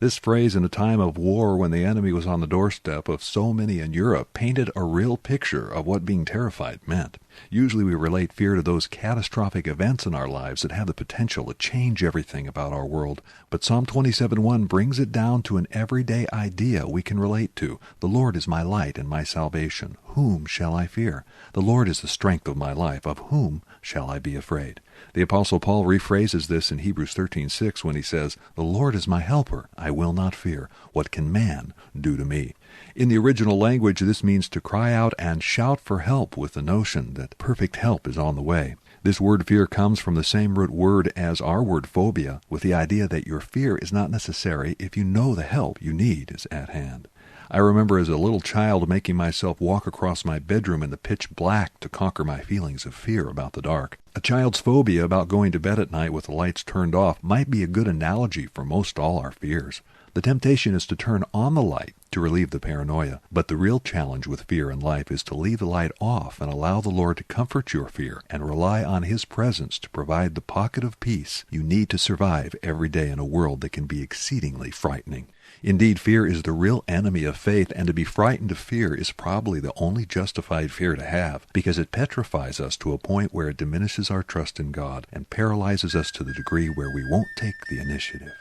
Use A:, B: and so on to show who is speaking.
A: This phrase, in a time of war when the enemy was on the doorstep of so many in Europe, painted a real picture of what being terrified meant. Usually we relate fear to those catastrophic events in our lives that have the potential to change everything about our world. But Psalm 27:1 brings it down to an everyday idea we can relate to. The Lord is my light and my salvation. Whom shall I fear? The Lord is the strength of my life. Of whom shall I be afraid? The Apostle Paul rephrases this in Hebrews 13:6 when he says, The Lord is my helper. I will not fear. What can man do to me? In the original language, this means to cry out and shout for help with the notion that perfect help is on the way. This word fear comes from the same root word as our word phobia, with the idea that your fear is not necessary if you know the help you need is at hand. I remember as a little child making myself walk across my bedroom in the pitch black to conquer my feelings of fear about the dark. A child's phobia about going to bed at night with the lights turned off might be a good analogy for most all our fears. The temptation is to turn on the light to relieve the paranoia, but the real challenge with fear in life is to leave the light off and allow the Lord to comfort your fear and rely on His presence to provide the pocket of peace you need to survive every day in a world that can be exceedingly frightening. Indeed, fear is the real enemy of faith, and to be frightened of fear is probably the only justified fear to have, because it petrifies us to a point where it diminishes our trust in God and paralyzes us to the degree where we won't take the initiative.